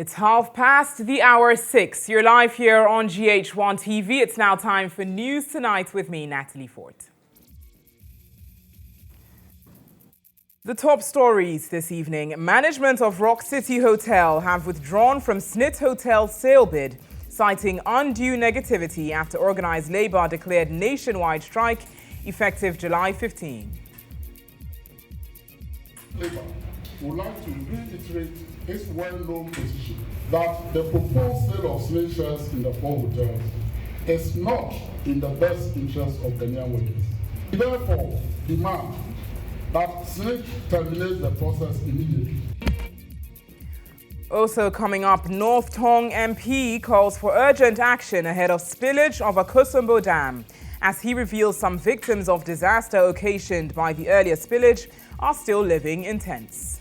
It's 6:30. You're live here on GHOne TV. It's now time for News Tonight with me, Natalie Fort. The top stories this evening. Management of Rock City Hotel have withdrawn from SSNIT Hotel sale bid, citing undue negativity after organized labor declared nationwide strike effective July 15. Labour would like to reiterate its well-known position that the proposed sale of SSNIT shares in the four hotels is not in the best interest of Ghanaian workers. We therefore demand that SSNIT terminates the process immediately. Also coming up, Tongu MP calls for urgent action ahead of spillage of Akosombo Dam, as he reveals some victims of disaster occasioned by the earlier spillage are still living in tents.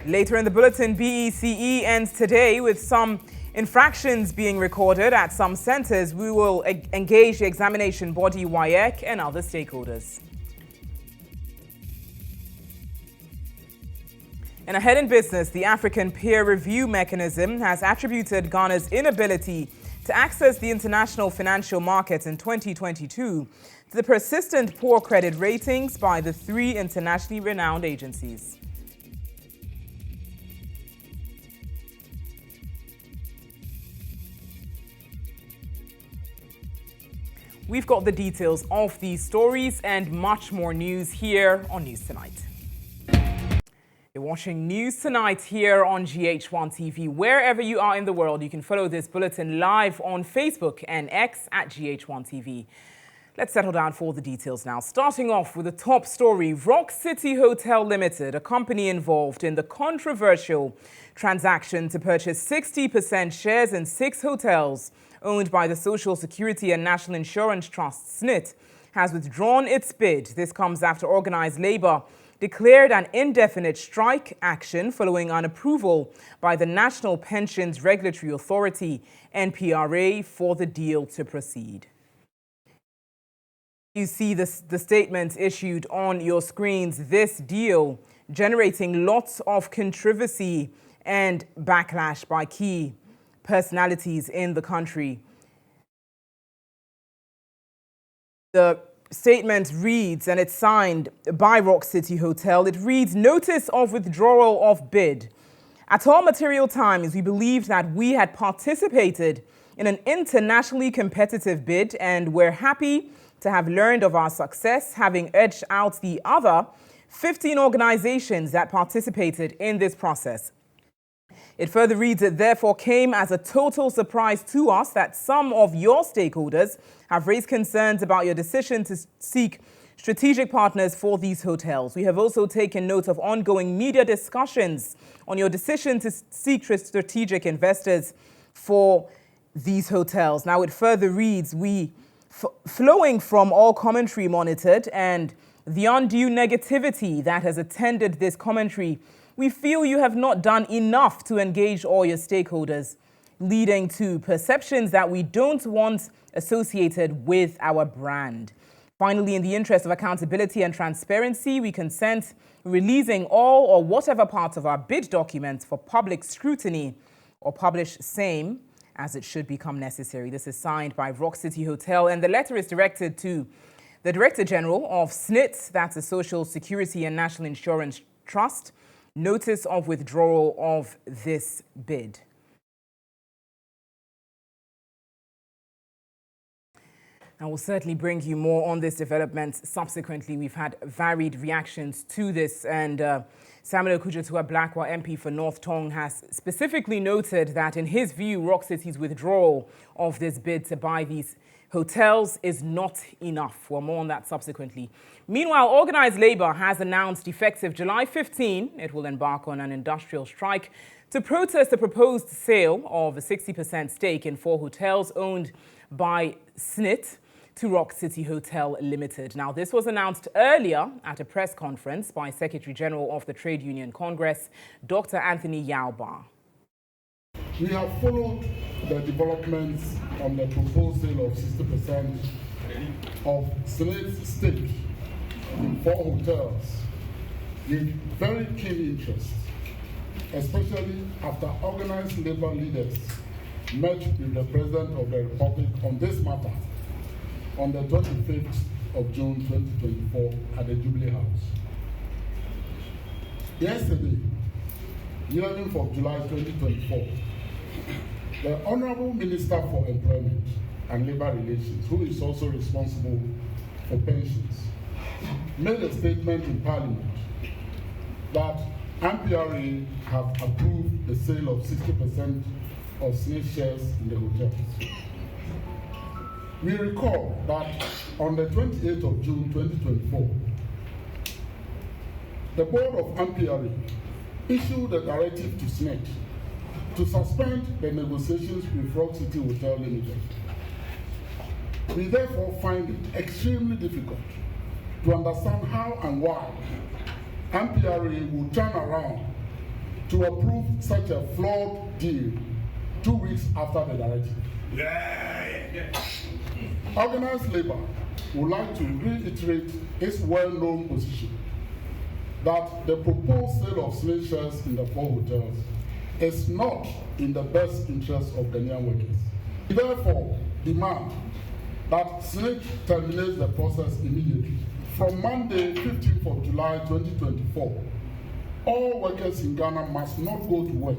Later in the bulletin, BECE ends today with some infractions being recorded at some centers. We will engage the examination body WAEC and other stakeholders. And ahead in business, the African peer review mechanism has attributed Ghana's inability to access the international financial markets in 2022 to the persistent poor credit ratings by the three internationally renowned agencies. We've got the details of these stories and much more news here on News Tonight. You're watching News Tonight here on GHOne TV. Wherever you are in the world, you can follow this bulletin live on Facebook and X at GHOne TV. Let's settle down for the details now. Starting off with the top story, Rock City Hotel Limited, a company involved in the controversial transaction to purchase 60% shares in 6 hotels owned by the Social Security and National Insurance Trust, SSNIT, has withdrawn its bid. This comes after organized labor declared an indefinite strike action following unapproval by the National Pensions Regulatory Authority, NPRA, for the deal to proceed. You see the statement issued on your screens. This deal generating lots of controversy and backlash by key personalities in the country. The statement reads, and it's signed by Rock City Hotel, it reads, "Notice of withdrawal of bid. At all material times, we believed that we had participated in an internationally competitive bid and we're happy to have learned of our success, having edged out the other 15 organizations that participated in this process. It further reads, it therefore came as a total surprise to us that some of your stakeholders have raised concerns about your decision to seek strategic partners for these hotels. We have also taken note of ongoing media discussions on your decision to seek strategic investors for these hotels." Now it further reads, flowing from all commentary monitored and the undue negativity that has attended this commentary, we feel you have not done enough to engage all your stakeholders, leading to perceptions that we don't want associated with our brand. Finally, in the interest of accountability and transparency, we consent releasing all or whatever parts of our bid documents for public scrutiny or publish same as it should become necessary. This is signed by Rock City Hotel, and the letter is directed to the Director General of SSNIT, that's the Social Security and National Insurance Trust. Notice of withdrawal of this bid. I will certainly bring you more on this development subsequently. We've had varied reactions to this, and Samuel Okudzeto Ablakwa, MP for North Tongu, has specifically noted that in his view, Rock City's withdrawal of this bid to buy these hotels is not enough. Well, more on that subsequently. Meanwhile, organized labor has announced effective July 15, it will embark on an industrial strike to protest the proposed sale of a 60% stake in 4 hotels owned by SSNIT to Rock City Hotel Limited. Now, this was announced earlier at a press conference by Secretary General of the Trade Union Congress, Dr. Anthony Yauba. We have followed the developments on the proposed sale of 60% of SSNIT's stake in 4 hotels with very keen interest, especially after organized labor leaders met with the President of the Republic on this matter on the 25th of June 2024 at the Jubilee House. Yesterday, 11th of July 2024, the Honorable Minister for Employment and Labor Relations, who is also responsible for pensions, made a statement in Parliament that MPRA have approved the sale of 60% of SSNIT shares in the hotels. We recall that on the 28th of June 2024, the board of MPRA issued a directive to SSNIT to suspend the negotiations with Rock City Hotel Limited. We therefore find it extremely difficult to understand how and why MPRA will turn around to approve such a flawed deal 2 weeks after the directive. Organized labor would like to reiterate its well-known position that the proposed sale of SSNIT shares in the 4 hotels is not in the best interest of Ghanaian workers. We therefore demand that SSNIT terminates the process immediately. From Monday, 15th of July 2024, all workers in Ghana must not go to work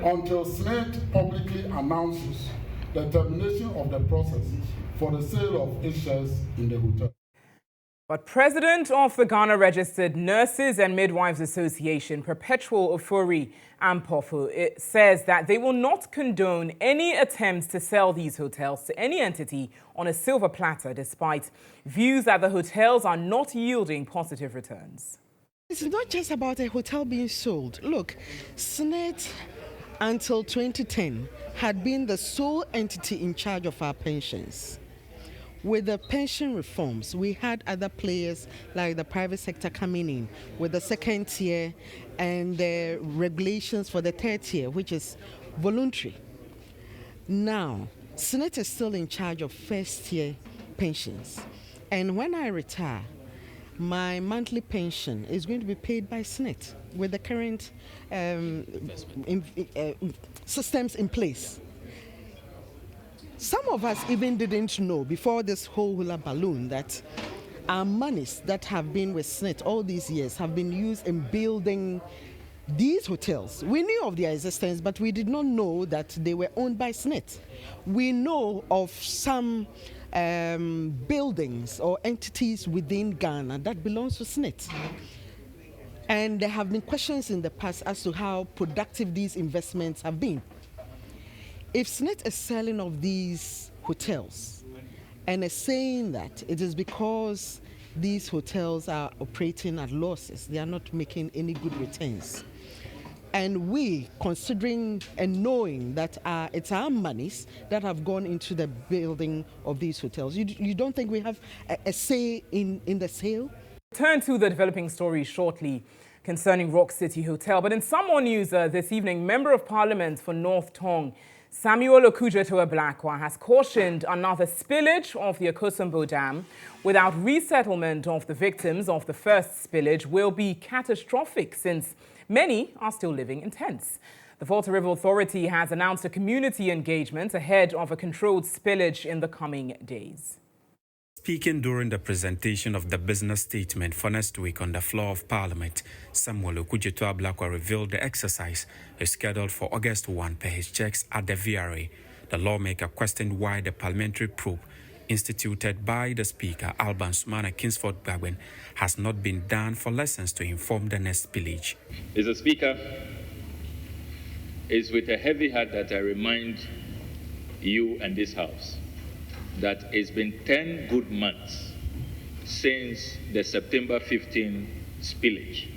until SSNIT publicly announces the termination of the process for the sale of its shares in the hotel. But President of the Ghana Registered Nurses and Midwives Association, Perpetual Ofori Ampofo, says that they will not condone any attempts to sell these hotels to any entity on a silver platter, despite views that the hotels are not yielding positive returns. It's not just about a hotel being sold. Look, SSNIT until 2010 had been the sole entity in charge of our pensions. With the pension reforms, we had other players like the private sector coming in with the second tier and the regulations for the third tier, which is voluntary. Now, SSNIT is still in charge of first tier pensions. And when I retire, my monthly pension is going to be paid by SSNIT with the current systems in place. Some of us even didn't know before this whole hula balloon that our monies that have been with SSNIT all these years have been used in building these hotels. We knew of their existence, but we did not know that they were owned by SSNIT. We know of some buildings or entities within Ghana that belongs to SSNIT. And there have been questions in the past as to how productive these investments have been. If SSNIT is selling of these hotels and is saying that it is because these hotels are operating at losses, they are not making any good returns, and we, considering and knowing that it's our monies that have gone into the building of these hotels, you don't think we have a say in the sale? Turn to the developing story shortly concerning Rock City Hotel. But in some more news this evening, Member of Parliament for North Tongu, Samuel Okudzeto Ablakwa, has cautioned another spillage of the Akosombo Dam without resettlement of the victims of the first spillage will be catastrophic, since many are still living in tents. The Volta River Authority has announced a community engagement ahead of a controlled spillage in the coming days. Speaking during the presentation of the business statement for next week on the floor of Parliament, Samuel Okudzeto Ablakwa revealed the exercise is scheduled for August 1 per his checks at the VRA. The lawmaker questioned why the parliamentary probe instituted by the Speaker, Alban Sumana Kingsford Bagwen, has not been done for lessons to inform the next spillage. Mr. Speaker, it's with a heavy heart that I remind you and this House that it's been 10 good months since the September 15 spillage,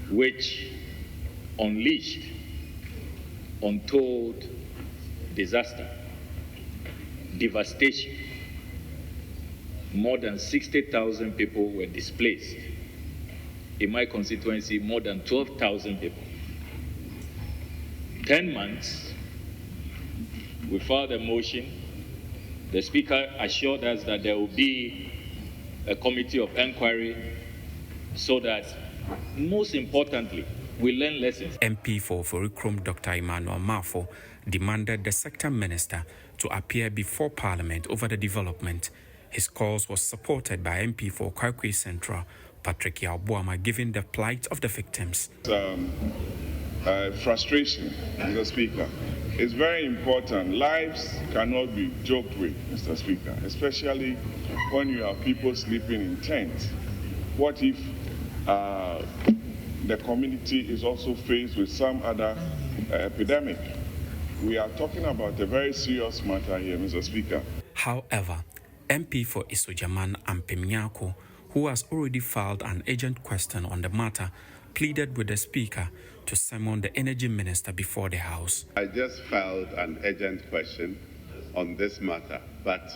which unleashed untold disaster, devastation. More than 60,000 people were displaced. In my constituency, more than 12,000 people. 10 months, we filed a motion. The Speaker assured us that there will be a committee of inquiry so that, most importantly, we learn lessons. MP for Forikrom Dr. Emmanuel Mafo demanded the sector minister to appear before Parliament over the development. His cause was supported by MP for Kwakwe Central, Patrick Yalboama, giving the plight of the victims. Frustration, Mr. Speaker. It's very important. Lives cannot be joked with, Mr. Speaker, especially when you have people sleeping in tents. What if the community is also faced with some other epidemic? We are talking about a very serious matter here, Mr. Speaker. However, MP for Isojaman Ampemnyako, who has already filed an urgent question on the matter, pleaded with the Speaker to summon the Energy Minister before the House. I just filed an urgent question on this matter, but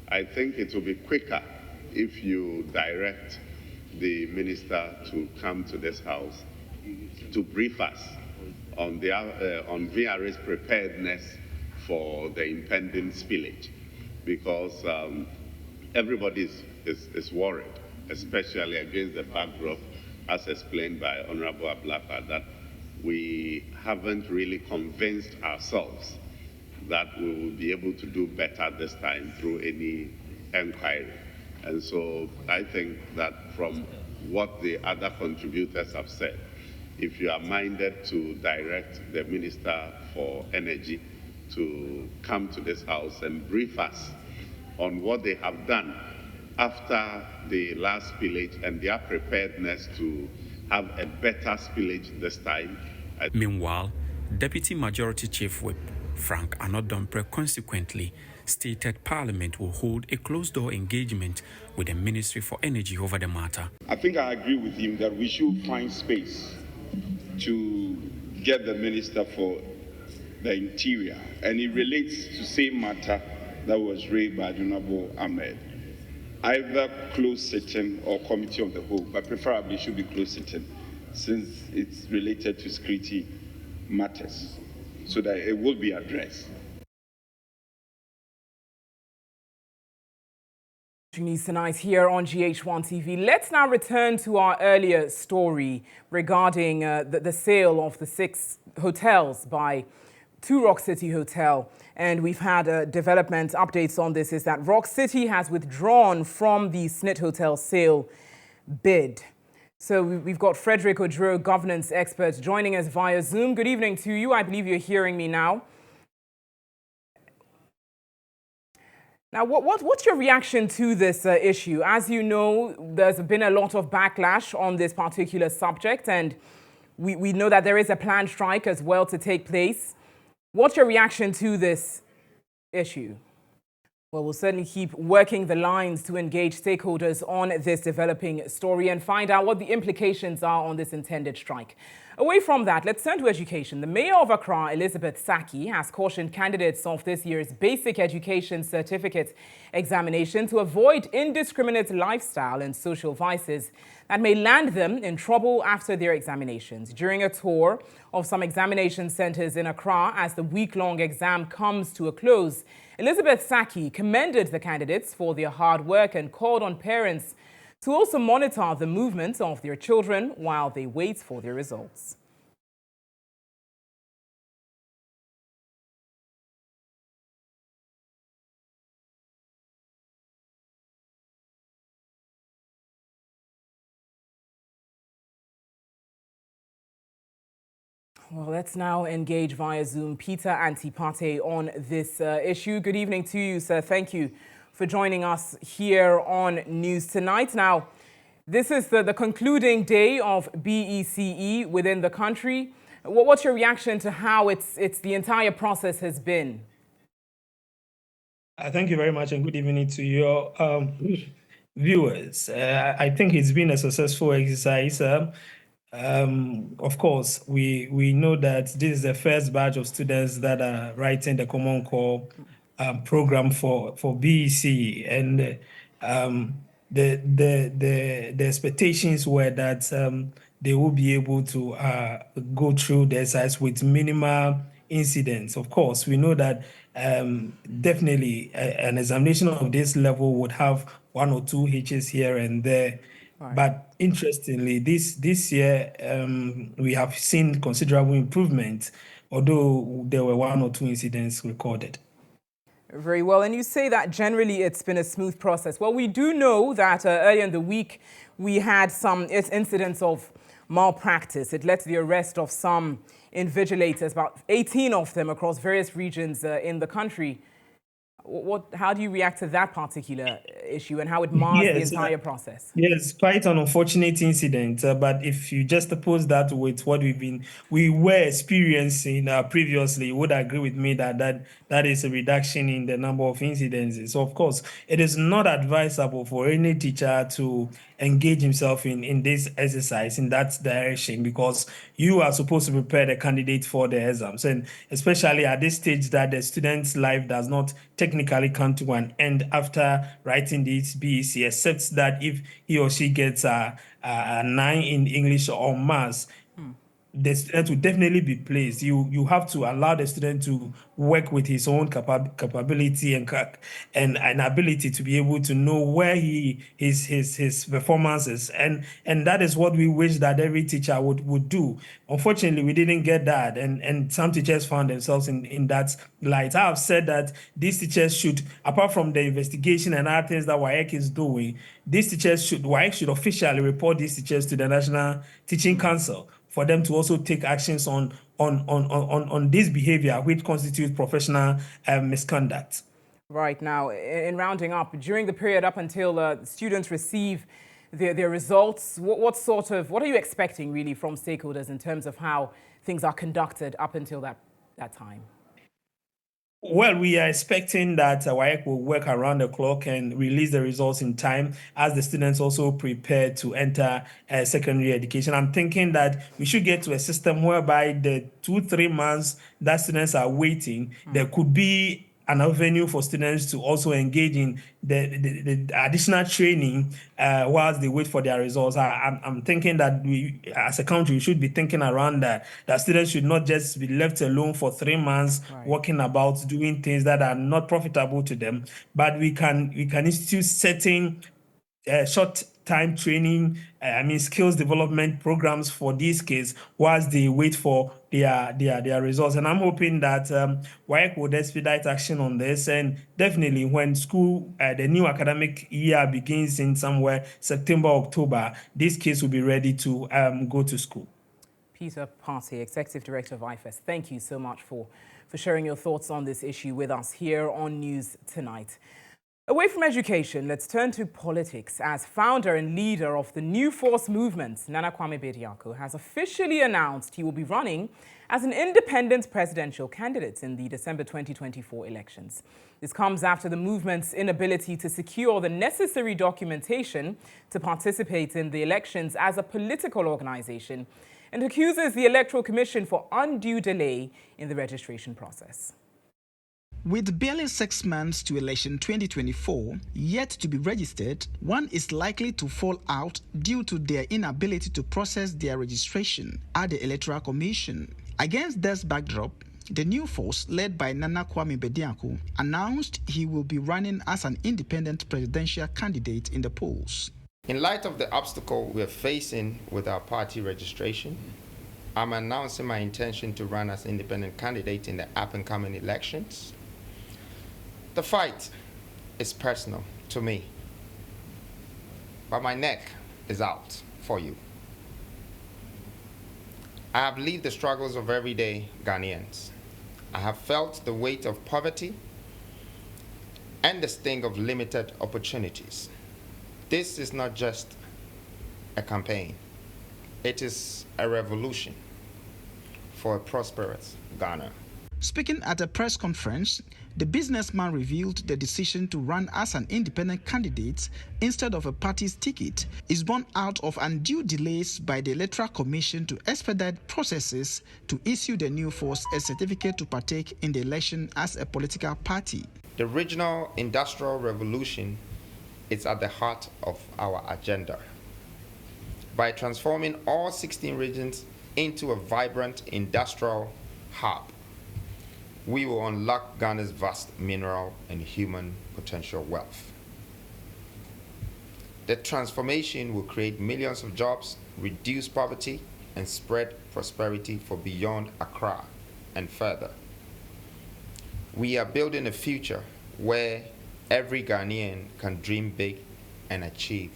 I think it will be quicker if you direct the Minister to come to this House to brief us on VRA's preparedness for the impending spillage, because everybody is worried, especially against the backdrop, as explained by Honorable Ablakwa, that we haven't really convinced ourselves that we will be able to do better this time through any inquiry. And so I think that from what the other contributors have said, if you are minded to direct the Minister for Energy to come to this House and brief us on what they have done after the last spillage and their preparedness to have a better spillage this time. Meanwhile, Deputy Majority Chief Whip Frank Anodompre consequently stated Parliament will hold a closed-door engagement with the Ministry for Energy over the matter. I think I agree with him that we should find space to get the Minister for the Interior, and it relates to the same matter that was raised by Honorable Ahmed. Either closed sitting or committee of the whole, but preferably should be closed sitting, since it's related to security matters, so that it will be addressed. News tonight here on GHOne TV. Let's now return to our earlier story regarding the sale of the 6 hotels by Two Rock City Hotel. And we've had development updates on this, is that Rock City has withdrawn from the SSNIT hotel sale bid. So we've got Frederick Odro, governance expert, joining us via Zoom. Good evening to you. I believe you're hearing me now. Now, what's your reaction to this issue? As you know, there's been a lot of backlash on this particular subject, and we know that there is a planned strike as well to take place. What's your reaction to this issue? Well, we'll certainly keep working the lines to engage stakeholders on this developing story and find out what the implications are on this intended strike. Away from that, let's turn to education. The Mayor of Accra, Elizabeth Saki, has cautioned candidates of this year's Basic Education Certificate examination to avoid indiscriminate lifestyle and social vices that may land them in trouble after their examinations. During a tour of some examination centers in Accra as the week-long exam comes to a close, Elizabeth Saki commended the candidates for their hard work and called on parents to also monitor the movements of their children while they wait for their results. Well, let's now engage via Zoom Peter Antipate on this issue. Good evening to you, sir. Thank you for joining us here on News Tonight. Now, this is the concluding day of BECE within the country. What's your reaction to how it's the entire process has been? Thank you very much, and good evening to your viewers. I think it's been a successful exercise. Of course, we know that this is the first batch of students that are writing the Common Core program for BECE, and the expectations were that they will be able to go through the exercise with minimal incidents. Of course, we know that definitely an examination of this level would have 1 or 2 hitches here and there. Right. But interestingly, this year we have seen considerable improvement, although there were 1 or 2 incidents recorded. Very well. And you say that generally it's been a smooth process. Well, we do know that earlier in the week we had some incidents of malpractice. It led to the arrest of some invigilators, about 18 of them across various regions in the country. How do you react to that particular issue and how it mars the entire process? Yes, quite an unfortunate incident. But if you just oppose that with what we were experiencing previously, you would agree with me that is a reduction in the number of incidences. So of course, it is not advisable for any teacher to engage himself in this exercise in that direction, because you are supposed to prepare the candidate for the exams, and especially at this stage that the student's life does not technically come to an end after writing this BECE, except that if he or she gets a 9 in English or maths, the student will definitely be placed. You have to allow the student to work with his own capability and ability to be able to know where his performances, and that is what we wish that every teacher would do. Unfortunately, we didn't get that, and some teachers found themselves in that light. I have said that these teachers should, apart from the investigation and other things that WAEC is doing, WAEC should officially report these teachers to the National Teaching Council for them to also take actions on this behavior, which constitutes professional misconduct. Right. Now, in rounding up, during the period up until students receive their results, what are you expecting really from stakeholders in terms of how things are conducted up until that time? Well, we are expecting that WAEC will work around the clock and release the results in time as the students also prepare to enter secondary education. I'm thinking that we should get to a system whereby the 2-3 months that students are waiting, there could be an avenue for students to also engage in the additional training whilst they wait for their results. I'm thinking that we, as a country, should be thinking around that students should not just be left alone for 3 months, walking about doing things that are not profitable to them, but we can institute certain short time training, skills development programs for these kids whilst they wait for their results. And I'm hoping that WAEC will expedite action on this, and definitely when school, the new academic year begins in somewhere September, October, these kids will be ready to go to school. Peter Party, Executive Director of IFES, thank you so much for sharing your thoughts on this issue with us here on News Tonight. Away from education, let's turn to politics, as founder and leader of the New Force movement, Nanakwame Bediako, has officially announced he will be running as an independent presidential candidate in the December 2024 elections. This comes after the movement's inability to secure the necessary documentation to participate in the elections as a political organization, and accuses the Electoral Commission for undue delay in the registration process. With barely 6 months to election 2024 yet to be registered, one is likely to fall out due to their inability to process their registration at the Electoral Commission. Against this backdrop, the New Force, led by Nanakwame Bediako, announced he will be running as an independent presidential candidate in the polls. In light of the obstacle we're facing with our party registration, I'm announcing my intention to run as independent candidate in the up-and-coming elections. The fight is personal to me, but my neck is out for you. I have lived the struggles of everyday Ghanaians. I have felt the weight of poverty and the sting of limited opportunities. This is not just a campaign. It is a revolution for a prosperous Ghana. Speaking at a press conference, the businessman revealed the decision to run as an independent candidate instead of a party's ticket is born out of undue delays by the Electoral Commission to expedite processes to issue the New Force a certificate to partake in the election as a political party. The regional industrial revolution is at the heart of our agenda. By transforming all 16 regions into a vibrant industrial hub, we will unlock Ghana's vast mineral and human potential wealth. The transformation will create millions of jobs, reduce poverty, and spread prosperity for beyond Accra and further. We are building a future where every Ghanaian can dream big and achieve.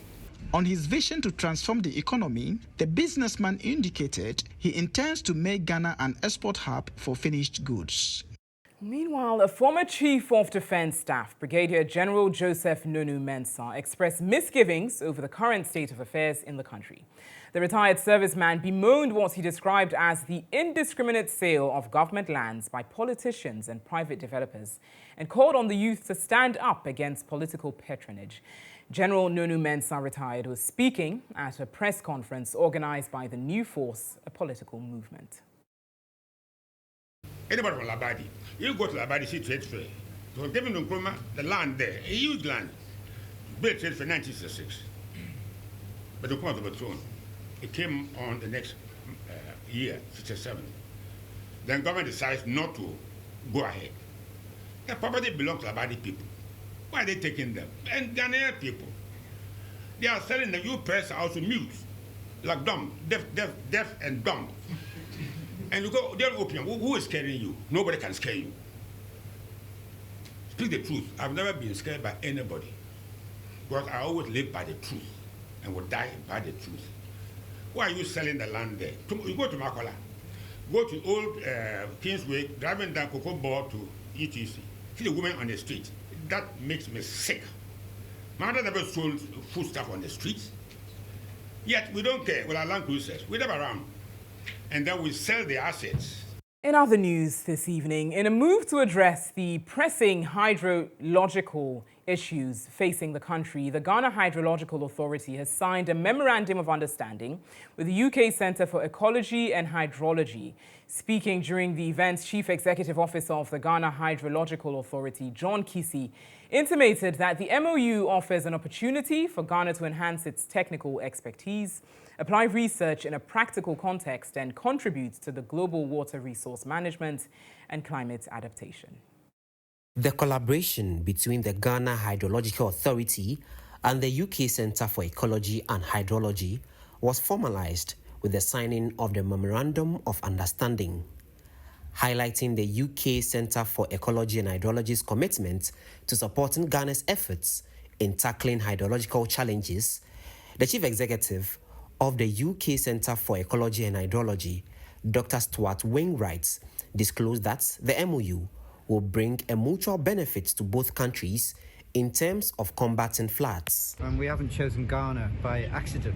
On his vision to transform the economy, the businessman indicated he intends to make Ghana an export hub for finished goods. Meanwhile, a former Chief of Defense Staff, Brigadier General Joseph Nonu Mensah, expressed misgivings over the current state of affairs in the country. The retired serviceman bemoaned what he described as the indiscriminate sale of government lands by politicians and private developers and called on the youth to stand up against political patronage. General Nonu Mensah, retired, was speaking at a press conference organized by the New Force, a political movement. Anybody from Labadi, you go to Labadi, see trade fair. So given Nkrumah, the land there, a huge land, built trade fair 1966. But the point of the throne, it came on the next year, 67. Then government decides not to go ahead. The property belongs to Labadi people. Why are they taking them? And Ghanaian people. They are selling the you press also mute, like dumb, deaf and dumb. And you go, they're opium. Who is scaring you? Nobody can scare you. Speak the truth. I've never been scared by anybody. Because I always live by the truth and will die by the truth. Why are you selling the land there? You go to Makola, go to old Kingsway, driving down Cocoa Ball to ETC. See the women on the street. That makes me sick. My mother never sold food stuff on the streets. Yet we don't care with our land cruisers. We never around. And then we sell the assets. In other news this evening, in a move to address the pressing hydrological issues facing the country, the Ghana Hydrological Authority has signed a memorandum of understanding with the UK Centre for Ecology and Hydrology. Speaking during the event's Chief Executive Officer of the Ghana Hydrological Authority, GHOne intimated that the MOU offers an opportunity for Ghana to enhance its technical expertise, apply research in a practical context, and contribute to the global water resource management and climate adaptation. The collaboration between the Ghana Hydrological Authority and the UK Centre for Ecology and Hydrology was formalized with the signing of the Memorandum of Understanding. Highlighting the UK Centre for Ecology and Hydrology's commitment to supporting Ghana's efforts in tackling hydrological challenges, the Chief Executive of the UK Centre for Ecology and Hydrology, Dr. Stuart Wainwright, disclosed that the MOU will bring a mutual benefit to both countries in terms of combating floods. And we haven't chosen Ghana by accident.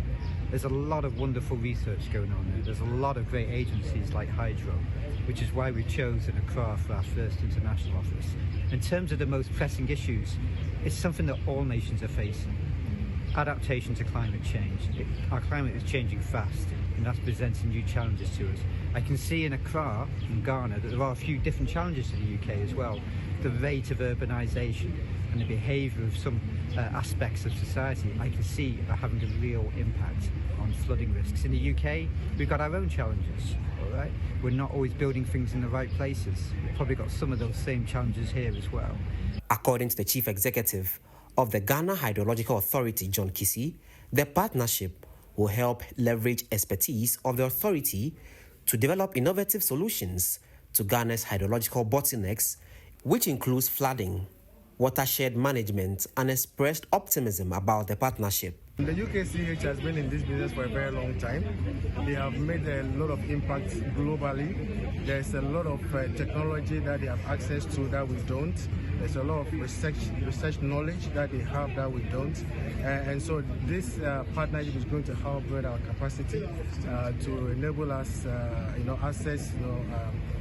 There's a lot of wonderful research going on there. There's a lot of great agencies like Hydro, which is why we've chosen Accra for our first international office. In terms of the most pressing issues, it's something that all nations are facing. Adaptation to climate change. Our climate is changing fast, and that's presenting new challenges to us. I can see in Accra, in Ghana, that there are a few different challenges to the UK as well. The rate of urbanisation and the behaviour of some aspects of society, I can see are having a real impact on flooding risks. In the UK, we've got our own challenges, all right? We're not always building things in the right places. We've probably got some of those same challenges here as well. According to the Chief Executive of the Ghana Hydrological Authority, John Kissy, the partnership will help leverage expertise of the authority to develop innovative solutions to Ghana's hydrological bottlenecks, which includes flooding, watershed management, and expressed optimism about the partnership. The UKCH has been in this business for a very long time. They have made a lot of impact globally. There's a lot of technology that they have access to that we don't. There's a lot of research knowledge that they have that we don't. And so this partnership is going to help build our capacity to enable us, access,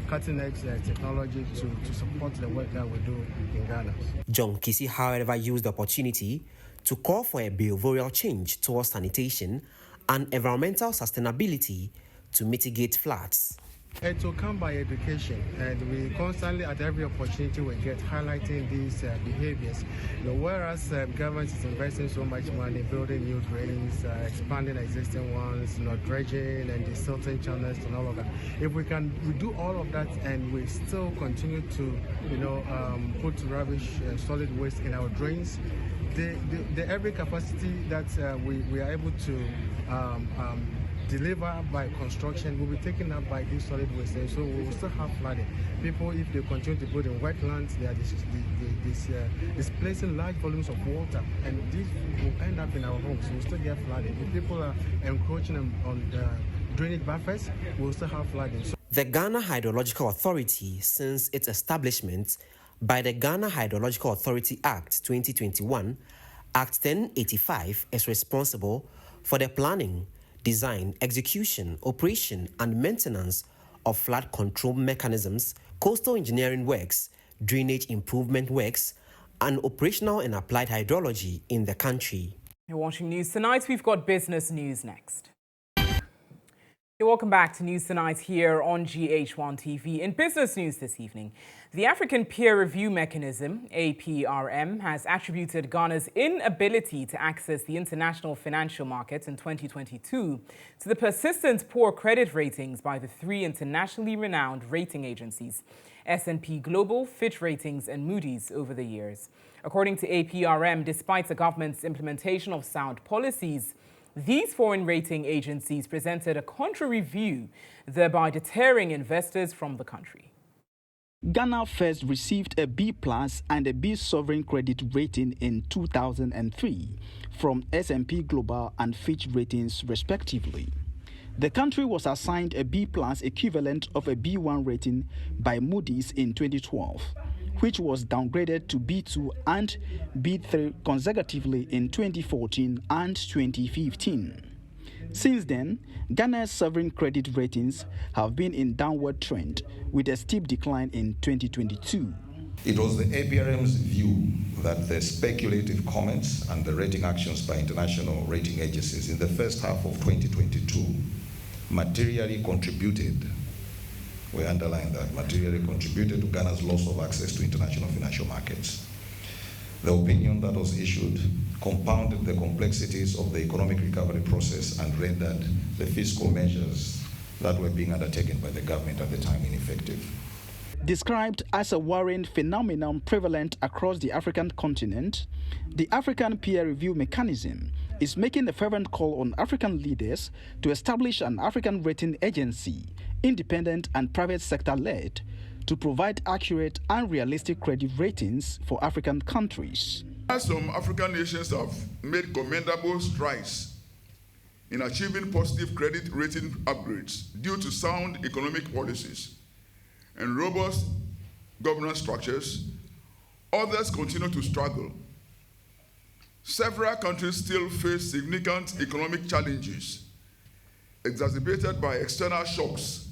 cutting-edge technology to support the work that we do in Ghana. John Kissy, however, used the opportunity to call for a behavioral change towards sanitation and environmental sustainability to mitigate floods. It will come by education, and we constantly, at every opportunity we get, highlighting these behaviors. Whereas government is investing so much money building new drains, expanding existing ones, dredging and desilting channels and all of that. If we do all of that and we still continue to, put rubbish and solid waste in our drains, the every capacity that we are able to deliver by construction will be taken up by this solid waste. So we will still have flooding. People, if they continue to build in wetlands, they are displacing large volumes of water, and this will end up in our homes. We'll still get flooding. If people are encroaching on drainage buffers, we'll still have flooding. The Ghana Hydrological Authority, since its establishment by the Ghana Hydrological Authority Act 2021, Act 1085, is responsible for the planning, design, execution, operation, and maintenance of flood control mechanisms, coastal engineering works, drainage improvement works, and operational and applied hydrology in the country. You're watching News Tonight. We've got business news next. Welcome back to News Tonight here on GHOne TV. In business news this evening, the African Peer Review Mechanism, APRM, has attributed Ghana's inability to access the international financial markets in 2022 to the persistent poor credit ratings by the three internationally renowned rating agencies, S&P Global, Fitch Ratings, and Moody's, over the years. According to APRM, despite the government's implementation of sound policies, these foreign rating agencies presented a contrary view, thereby deterring investors from the country. Ghana first received a B+ and a B sovereign credit rating in 2003 from S&P Global and Fitch Ratings, respectively. The country was assigned a B+ equivalent of a B1 rating by Moody's in 2012, which was downgraded to B2 and B3 consecutively in 2014 and 2015. Since then, Ghana's sovereign credit ratings have been in downward trend, with a steep decline in 2022. It was the APRM's view that the speculative comments and the rating actions by international rating agencies in the first half of 2022 materially contributed, we underline that, materially contributed to Ghana's loss of access to international financial markets. The opinion that was issued compounded the complexities of the economic recovery process and rendered the fiscal measures that were being undertaken by the government at the time ineffective. Described as a worrying phenomenon prevalent across the African continent, the African Peer Review Mechanism is making a fervent call on African leaders to establish an African rating agency, independent and private sector-led, to provide accurate and realistic credit ratings for African countries. Some African nations have made commendable strides in achieving positive credit rating upgrades due to sound economic policies and robust governance structures. Others continue to struggle. Several countries still face significant economic challenges exacerbated by external shocks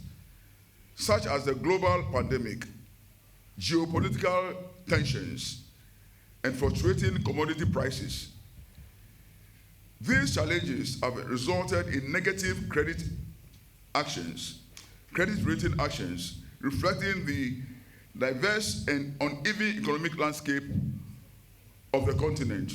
such as the global pandemic, geopolitical tensions, and fluctuating commodity prices. These challenges have resulted in negative credit rating actions, reflecting the diverse and uneven economic landscape of the continent.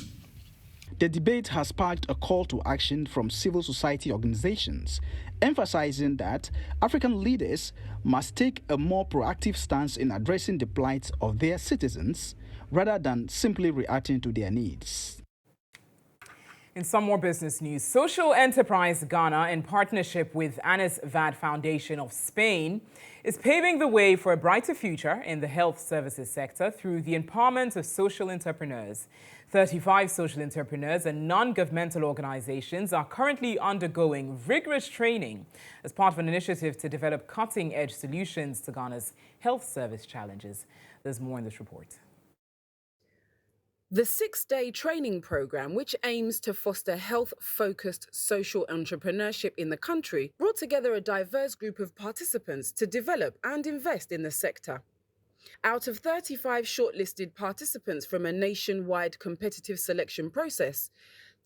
The debate has sparked a call to action from civil society organizations, emphasizing that African leaders must take a more proactive stance in addressing the plight of their citizens rather than simply reacting to their needs. In some more business news, Social Enterprise Ghana, in partnership with Anis VAD Foundation of Spain, is paving the way for a brighter future in the health services sector through the empowerment of social entrepreneurs. 35 social entrepreneurs and non-governmental organizations are currently undergoing rigorous training as part of an initiative to develop cutting-edge solutions to Ghana's health service challenges. There's more in this report. The 6-day training program, which aims to foster health-focused social entrepreneurship in the country, brought together a diverse group of participants to develop and invest in the sector. Out of 35 shortlisted participants from a nationwide competitive selection process,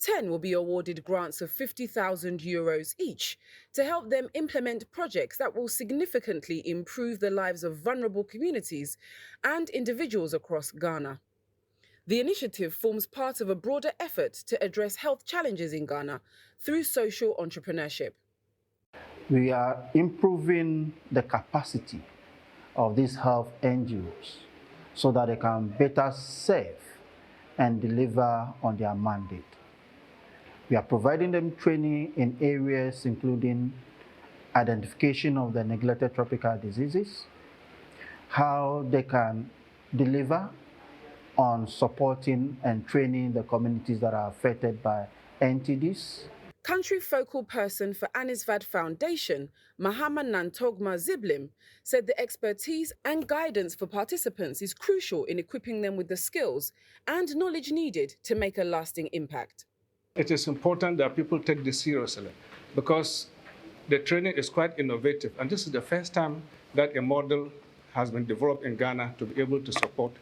10 will be awarded grants of €50,000 each to help them implement projects that will significantly improve the lives of vulnerable communities and individuals across Ghana. The initiative forms part of a broader effort to address health challenges in Ghana through social entrepreneurship. We are improving the capacity of these health NGOs so that they can better serve and deliver on their mandate. We are providing them training in areas including identification of the neglected tropical diseases, how they can deliver on supporting and training the communities that are affected by NTDs. Country focal person for Anisvad Foundation, Mahama Nantogma Ziblim, said the expertise and guidance for participants is crucial in equipping them with the skills and knowledge needed to make a lasting impact. It is important that people take this seriously because the training is quite innovative, and this is the first time that a model has been developed in Ghana to be able to support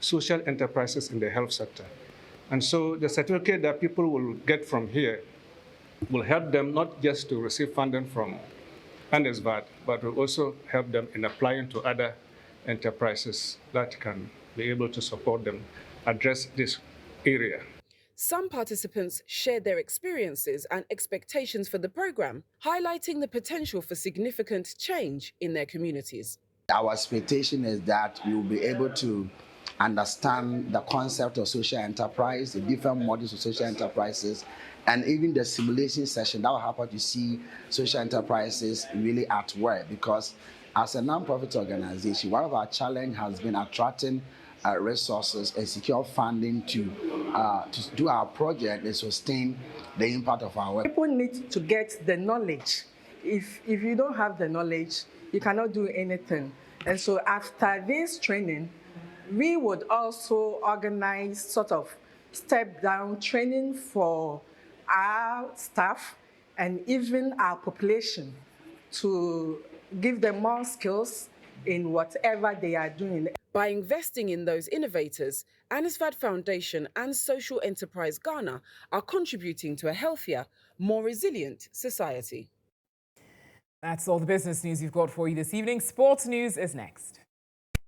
social enterprises in the health sector. And so the certificate that people will get from here will help them not just to receive funding from Anisvad, but will also help them in applying to other enterprises that can be able to support them address this area. Some participants shared their experiences and expectations for the program, highlighting the potential for significant change in their communities. Our expectation is that we will be able to understand the concept of social enterprise, the different models of social enterprises, and even the simulation session that will help us to see social enterprises really at work. Because as a non-profit organization, one of our challenges has been attracting resources and secure funding to do our project and sustain the impact of our work. People need to get the knowledge. If you don't have the knowledge, you cannot do anything. And so after this training, we would also organize sort of step-down training for our staff and even our population to give them more skills in whatever they are doing. By investing in those innovators, Anisvad Foundation and Social Enterprise Ghana are contributing to a healthier, more resilient society. That's all the business news we've got for you this evening. Sports news is next.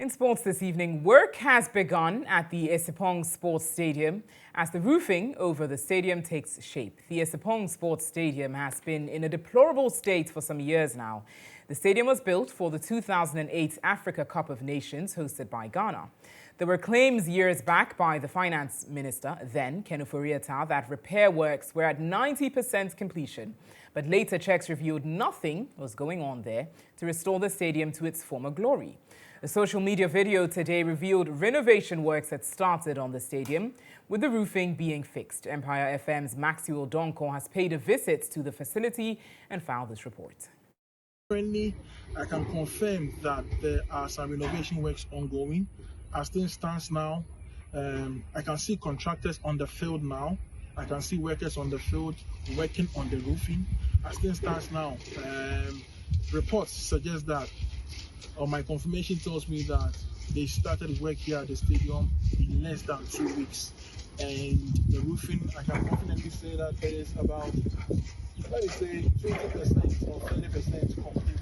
In sports this evening, work has begun at the Esipong Sports Stadium as the roofing over the stadium takes shape. The Esipong Sports Stadium has been in a deplorable state for some years now. The stadium was built for the 2008 Africa Cup of Nations hosted by Ghana. There were claims years back by the finance minister, then Ken Ofori-Atta, that repair works were at 90% completion. But later checks revealed nothing was going on there to restore the stadium to its former glory. A social media video today revealed renovation works had started on the stadium, with the roofing being fixed. Empire FM's Maxwell Donko has paid a visit to the facility and filed this report. Currently, I can confirm that there are some renovation works ongoing. As things stands now, I can see contractors on the field now. I can see workers on the field working on the roofing. As things stands now, reports suggest that, or my confirmation tells me that they started work here at the stadium in less than 2 weeks. And the roofing, I can confidently say that it is about, let me say, 20% or 30% complete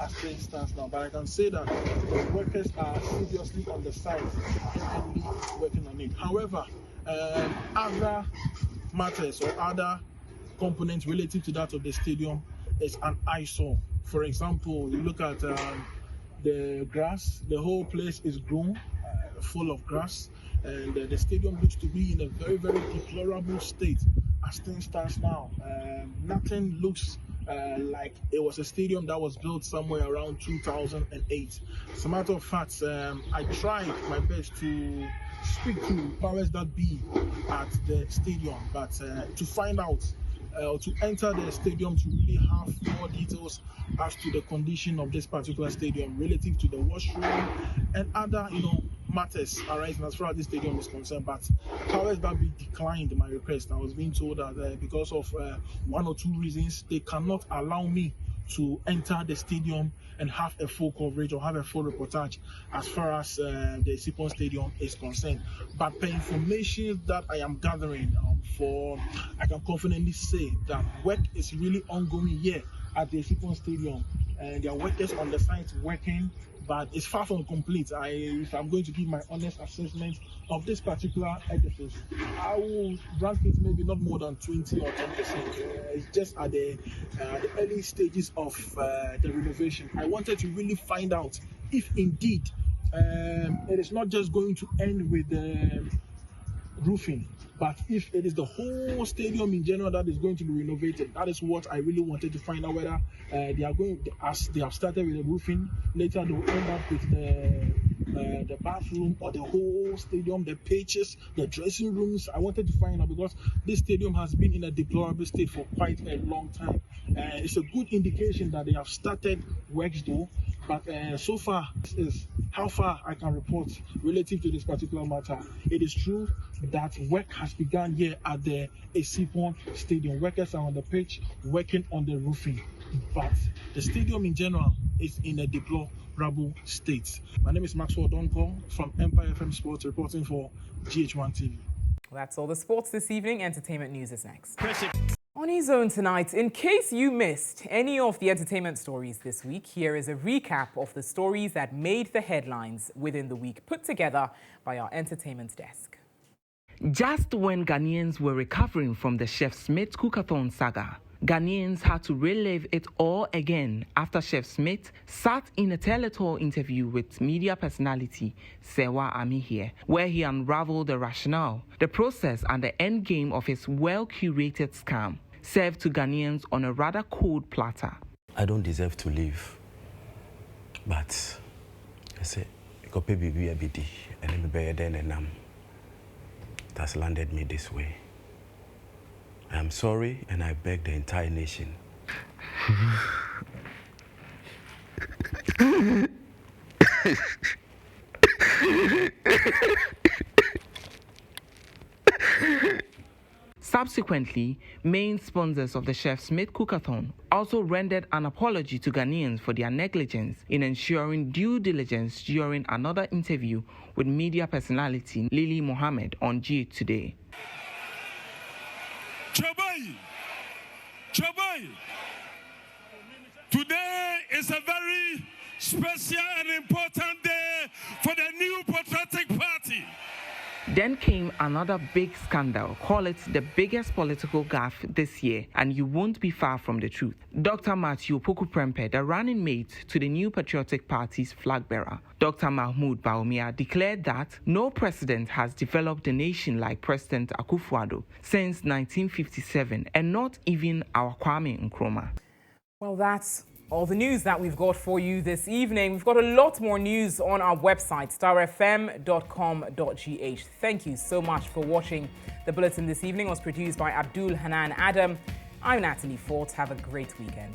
as things stands now. But I can say that the workers are seriously on the site, actively working on it. However, other matters or other components related to that of the stadium is an eyesore. For example, you look at the grass, the whole place is grown, full of grass, and the stadium looks to be in a very, very deplorable state as things stands now. Nothing looks like it was a stadium that was built somewhere around 2008. As a matter of fact, I tried my best to speak to powers that be at the stadium, but to find out to enter the stadium to really have more details as to the condition of this particular stadium relative to the washroom and other, matters arising as far as this stadium is concerned. But powers that be declined my request. I was being told that because of one or two reasons, they cannot allow me to enter the stadium and have a full coverage or have a full reportage as far as the Esipong Stadium is concerned. But the information that I am gathering I can confidently say that work is really ongoing here at the Esipong Stadium, and there are workers on the site working, but it's far from complete. If I'm going to give my honest assessment of this particular edifice, I will rank it maybe not more than 20 or 10%. It's just at the early stages of the renovation. I wanted to really find out if indeed it is not just going to end with roofing. But if it is the whole stadium in general that is going to be renovated, that is what I really wanted to find out, whether they are going, as they have started with the roofing, later they will end up with the bathroom or the whole stadium, the pitches, the dressing rooms. I wanted to find out because this stadium has been in a deplorable state for quite a long time. It's a good indication that they have started works though, but so far, this is how far I can report relative to this particular matter. It is true that work has begun here at the GHOne Stadium. Workers are on the pitch working on the roofing, but the stadium in general is in a deplorable state. My name is Maxwell Donko from Empire FM Sports, reporting for GHOne TV. That's all the sports this evening. Entertainment news is next. On GHOne tonight, in case you missed any of the entertainment stories this week, here is a recap of the stories that made the headlines within the week, put together by our entertainment desk. Just when Ghanaians were recovering from the Chef Smith cookathon saga, Ghanaians had to relive it all again after Chef Smith sat in a Teletour interview with media personality Sewa Amihie, where he unraveled the rationale, the process and the end game of his well-curated scam, served to Ghanaians on a rather cold platter. I don't deserve to live, but I say, go pay baby a bit, and then be then and it has landed me this way. I am sorry, and I beg the entire nation. Subsequently, main sponsors of the Chef Smith Cookathon also rendered an apology to Ghanaians for their negligence in ensuring due diligence during another interview with media personality Lily Mohammed on G Today. Chobai, today is a very special and important day for the new patriotic party. Then came another big scandal, call it the biggest political gaffe this year, and you won't be far from the truth. Dr. Matthew Poku Prempeh, the running mate to the new Patriotic Party's flag bearer, Dr. Mahmoud Bawumia, declared that no president has developed a nation like President Akufo-Addo since 1957, and not even our Kwame Nkrumah. Well, that's all the news that we've got for you this evening. We've got a lot more news on our website, starfm.com.gh. Thank you so much for watching. The Bulletin this evening was produced by Abdul Hanan Adam. I'm Natalie Fort. Have a great weekend.